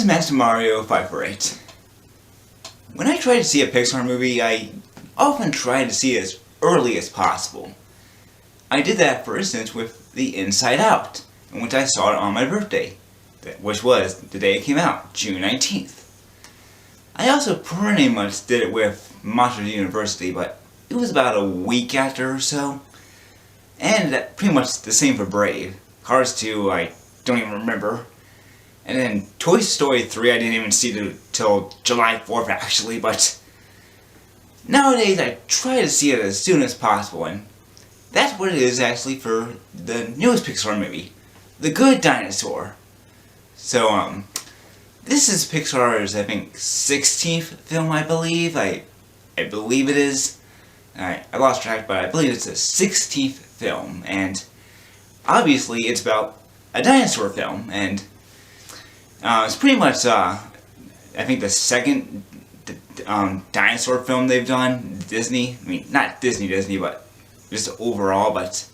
MasterMario 548. When I try to see a Pixar movie, I often try to see it as early as possible. I did that, for instance, with The Inside Out, in which I saw it on my birthday, which was the day it came out, June 19th. I also pretty much did it with Monsters University, but it was about a week after or so. And pretty much the same for Brave. Cars 2, I don't even remember. And then Toy Story 3 I didn't even see till July 4th actually, but nowadays I try to see it as soon as possible, and that's what it is actually for the newest Pixar movie, The Good Dinosaur. So, this is Pixar's, I think, 16th film, I believe. I believe it is. I lost track, but I believe it's the 16th film, and obviously it's about a dinosaur film, and it's pretty much, I think, the second dinosaur film they've done, Disney. I mean, not Disney, but just overall, but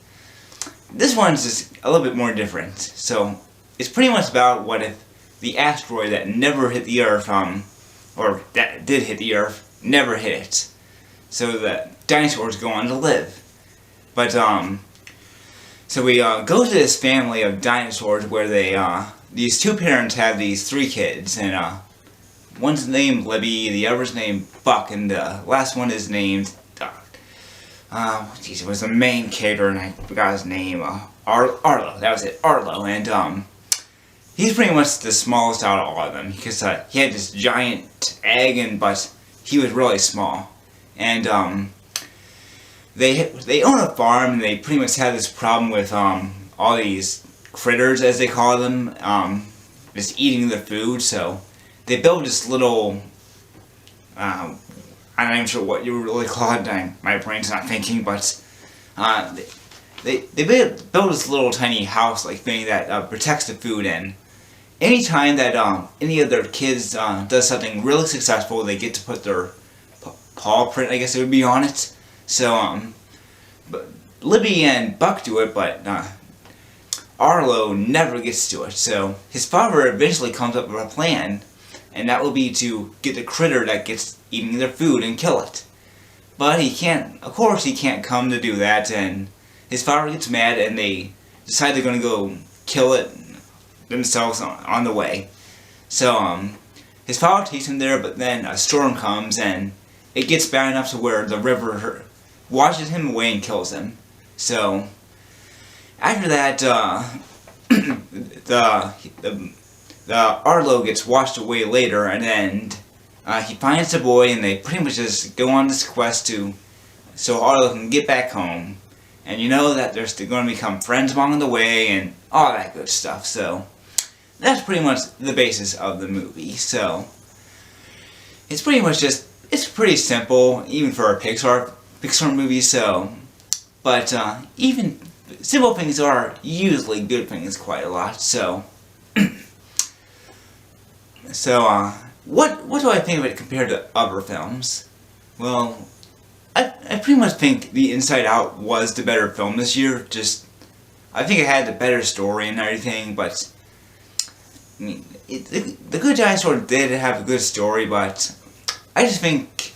this one's just a little bit more different. So, it's pretty much about what if the asteroid that never hit the Earth, or that did hit the Earth, never hit it. So the dinosaurs go on to live. But, so we go to this family of dinosaurs where they, these two parents have these three kids, and one's named Libby, the other's named Buck, and the last one is named, it was the main character, and I forgot his name, Arlo, that was it, Arlo, and, he's pretty much the smallest out of all of them, because, he had this giant egg, but he was really small, and, they own a farm, and they pretty much have this problem with, all these critters, as they call them, just eating the food, so they built this little, I'm not even sure what you would really call it, my brain's not thinking, but, they built this little tiny house-like thing that, protects the food, and anytime that, any of their kids, does something really successful, they get to put their paw print, I guess it would be, on it. So, but Libby and Buck do it, but, Arlo never gets to it. So, his father eventually comes up with a plan, and that will be to get the critter that gets eating their food and kill it. But he can't, of course he can't come to do that, and his father gets mad, and they decide they're going to go kill it themselves on the way. So, his father takes him there, but then a storm comes, and it gets bad enough to where the river washes him away and kills him. So, after that, the Arlo gets washed away later, and then he finds the boy, and they pretty much just go on this quest so Arlo can get back home. And you know that they're still going to become friends along the way, and all that good stuff. So, that's pretty much the basis of the movie. So, it's pretty much just, it's pretty simple, even for a Pixar movie, so, but, even simple things are usually good things quite a lot, so, what do I think of it compared to other films? Well, I pretty much think The Inside Out was the better film this year. Just, I think it had the better story and everything, but, I mean, The Good Dinosaur did have a good story, but I just think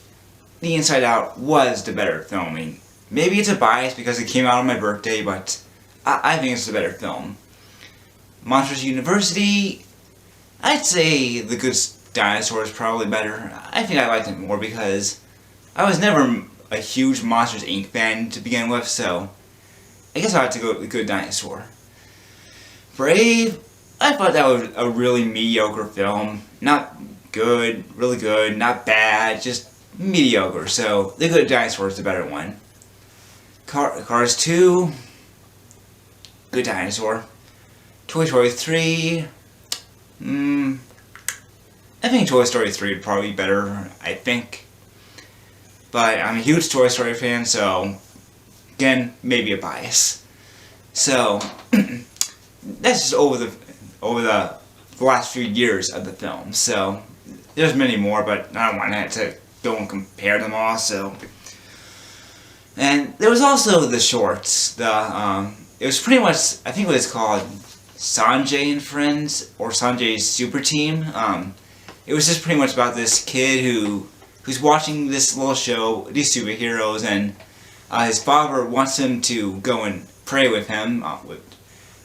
The Inside Out was the better film. I mean, maybe it's a bias because it came out on my birthday, but I think it's the better film. Monsters University, I'd say The Good Dinosaur is probably better. I think I liked it more because I was never a huge Monsters Inc. fan to begin with, so I guess I have to go with The Good Dinosaur. Brave, I thought that was a really mediocre film. Not good, really good, not bad, just mediocre, so The Good Dinosaur is the better one. Cars 2, Good Dinosaur. Toy Story 3, I think Toy Story 3 would probably be better, I think. But I'm a huge Toy Story fan, so, again, maybe a bias. So, that's just over the last few years of the film, so, there's many more, but I don't want to go and compare them all, so. And there was also the shorts. It was pretty much, I think it was called Sanjay and Friends, or Sanjay's Super Team. It was just pretty much about this kid who's watching this little show, these superheroes, and his father wants him to go and pray with him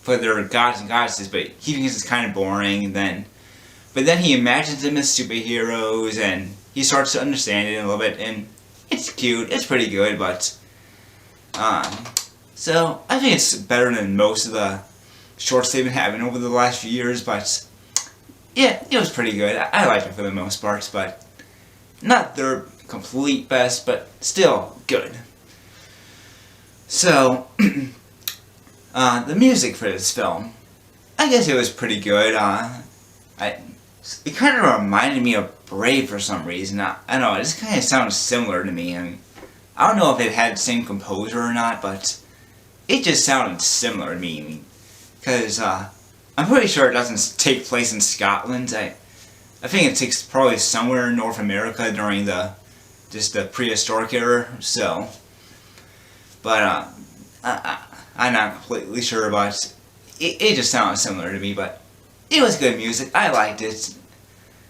for their gods and goddesses, but he thinks it's kind of boring. But then he imagines them as superheroes, and he starts to understand it a little bit, and it's cute, it's pretty good, but so I think it's better than most of the shorts they've been having over the last few years, but yeah, it was pretty good. I liked it for the most part, but not their complete best, but still good. So, the music for this film, I guess it was pretty good. It kind of reminded me of Brave for some reason. I don't know, it just kind of sounds similar to me. I mean, I don't know if it had the same composer or not, but it just sounded similar to me. Because I'm pretty sure it doesn't take place in Scotland. I think it takes probably somewhere in North America during the prehistoric era. So, but I'm not completely sure, but it just sounded similar to me. But it was good music. I liked it.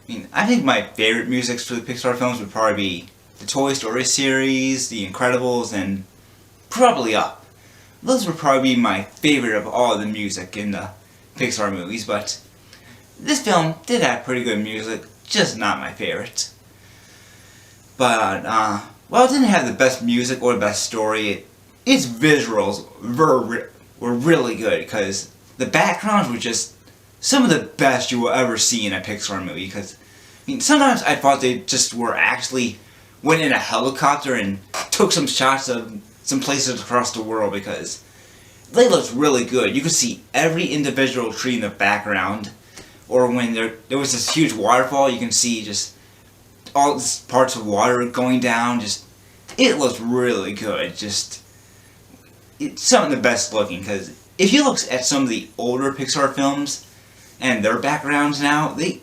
I mean, I think my favorite music for the Pixar films would probably be the Toy Story series, The Incredibles, and probably Up. Those would probably be my favorite of all the music in the Pixar movies, but this film did have pretty good music, just not my favorite. But, well, it didn't have the best music or the best story. Its visuals were really good, because the backgrounds were just some of the best you will ever see in a Pixar movie, because, I mean, sometimes I thought they just went in a helicopter and took some shots of some places across the world, because they looked really good. You could see every individual tree in the background, or when there was this huge waterfall, you can see just all these parts of water going down. Just, it looked really good. It's some of the best looking, because if you look at some of the older Pixar films and their backgrounds now, they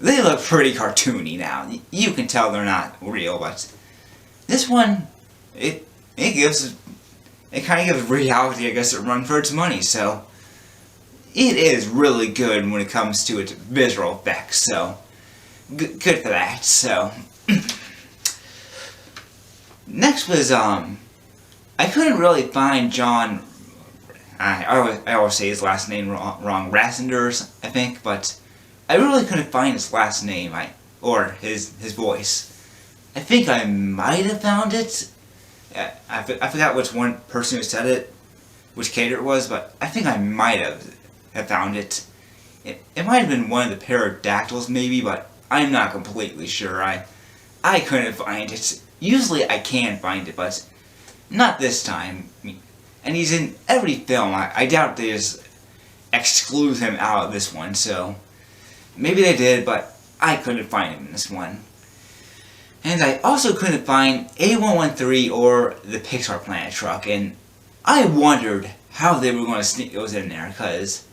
look pretty cartoony now. You can tell they're not real, but this one, it kind of gives reality, I guess, a run for its money. So it is really good when it comes to its visual effects. So good for that. So next was I couldn't really find John. I always say his last name wrong. Rassenders, I think, but I really couldn't find his last name or his voice. I think I might have found it. I forgot which one person who said it, which character it was, but I think I might have found it. It might have been one of the pterodactyls, maybe, but I'm not completely sure. I couldn't find it. Usually I can find it, but not this time. I mean, and he's in every film. I doubt they just exclude him out of this one, so maybe they did, but I couldn't find him in this one. And I also couldn't find A113 or the Pixar Planet truck, and I wondered how they were going to sneak those in there, because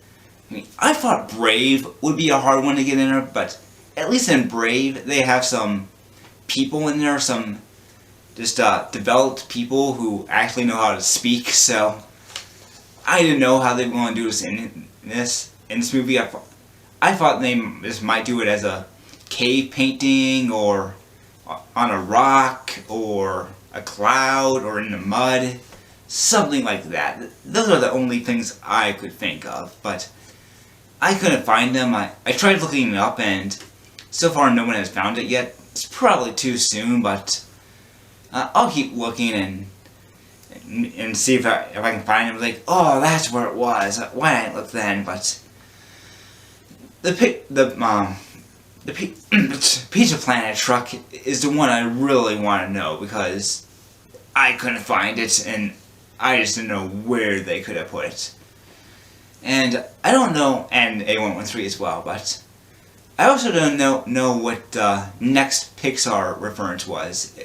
I mean, I thought Brave would be a hard one to get in there, but at least in Brave, they have some people in there, some just developed people who actually know how to speak, so I didn't know how they were going to do this in this movie. I thought they just might do it as a cave painting, or on a rock, or a cloud, or in the mud, something like that. Those are the only things I could think of, but I couldn't find them. I tried looking it up, and so far no one has found it yet. It's probably too soon, but I'll keep looking and see if I can find it. Like, oh, that's where it was. Why didn't I look then? But the Pizza Planet truck is the one I really want to know, because I couldn't find it, and I just didn't know where they could have put it. And I don't know, and A113 as well, but I also don't know what the next Pixar reference was.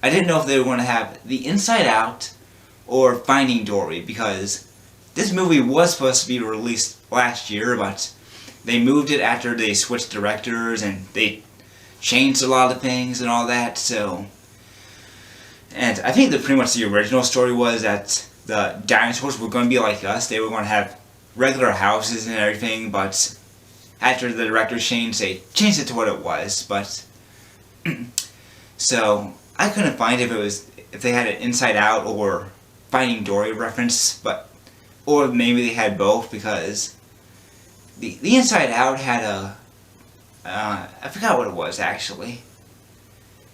I didn't know if they were going to have The Inside Out or Finding Dory, because this movie was supposed to be released last year, but they moved it after they switched directors and they changed a lot of things and all that, so. And I think pretty much the original story was that the dinosaurs were going to be like us. They were going to have regular houses and everything, but after the director changed, they changed it to what it was. But so I couldn't find if they had an Inside Out or Finding Dory reference, or maybe they had both, because the Inside Out had a I forgot what it was actually,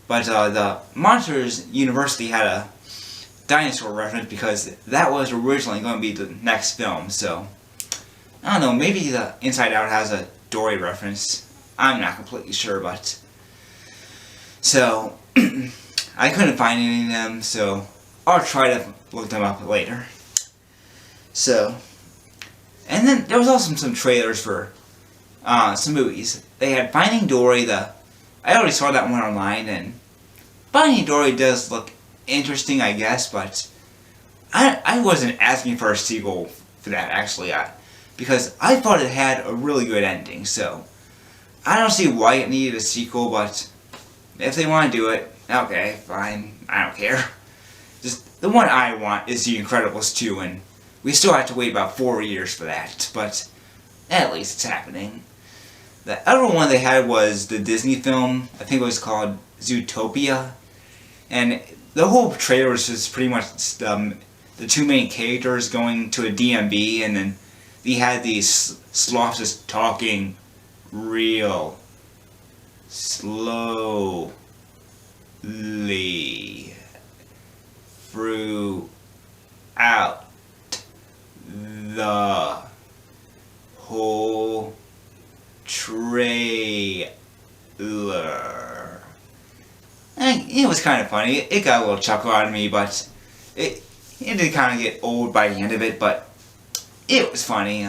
but the Monsters University had a dinosaur reference because that was originally going to be the next film. So I don't know, maybe the Inside Out has a Dory reference. I'm not completely sure, but so I couldn't find any of them, so I'll try to look them up later. So, and then there was also some trailers for some movies. They had Finding Dory. I already saw that one online, and Finding Dory does look interesting, I guess, but I wasn't asking for a sequel for that, actually, because I thought it had a really good ending. So I don't see why it needed a sequel, but if they want to do it, okay, fine. I don't care. Just the one I want is The Incredibles 2, and we still have to wait about 4 years for that, but at least it's happening. The other one they had was the Disney film. I think it was called Zootopia, and the whole trailer was just pretty much the two main characters going to a DMV, and then they had these sloths just talking real slowly throughout the whole trailer. And it was kind of funny. It got a little chuckle out of me, but it did kind of get old by the end of it, but it was funny.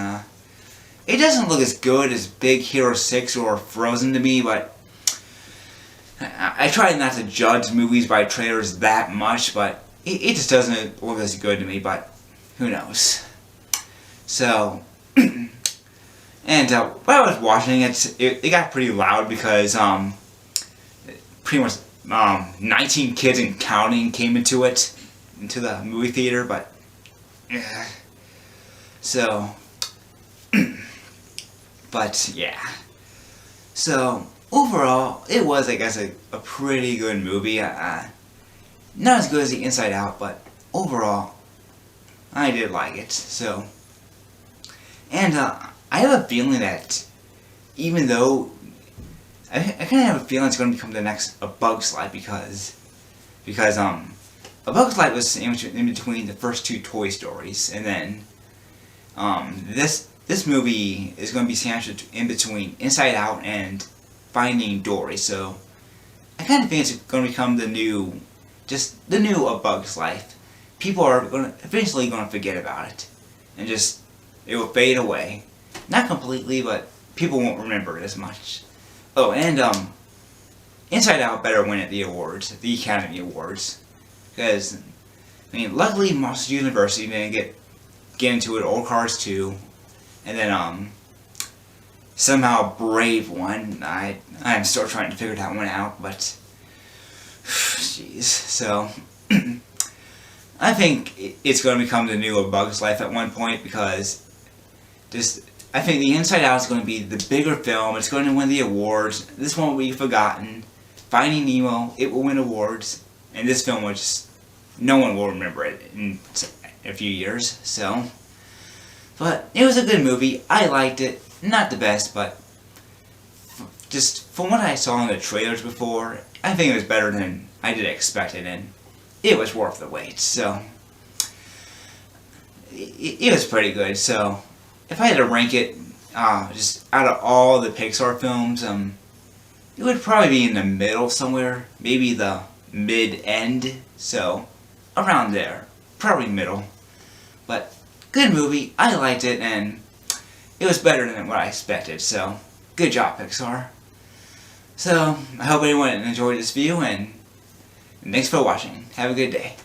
It doesn't look as good as Big Hero 6 or Frozen to me, but I try not to judge movies by trailers that much, but it just doesn't look as good to me, but who knows. So, and while I was watching it got pretty loud because pretty much 19 kids and counting came into the movie theater, but yeah. So, but yeah. So overall, it was, I guess, a pretty good movie. Not as good as the Inside Out, but overall, I did like it. So, and I have a feeling that even though I kind of have a feeling it's going to become the next A Bug's Life because A Bug's Life was in between the first two Toy Stories, and then this movie is going to be sandwiched in between Inside Out and Finding Dory. So I kind of think it's going to become the new A Bug's Life. People are eventually going to forget about it, and it will fade away. Not completely, but people won't remember it as much. Oh, and Inside Out better win at the awards, the Academy Awards, because I mean, luckily Monsters University didn't get into it, or Cars 2, and then somehow Brave won. I'm still trying to figure that one out, but jeez. So I think it's going to become the new A Bug's Life at one point, because I think the Inside Out is going to be the bigger film. It's going to win the awards. This won't be forgotten. Finding Nemo, it will win awards, and this film will no one will remember it in a few years. So, but it was a good movie. I liked it. Not the best, but just from what I saw in the trailers before, I think it was better than I did expect it, and it was worth the wait. So it was pretty good. So if I had to rank it, just out of all the Pixar films, it would probably be in the middle somewhere, maybe the mid-end, so around there, probably middle. But good movie, I liked it, and it was better than what I expected, so good job, Pixar. So I hope everyone enjoyed this video, and thanks for watching. Have a good day.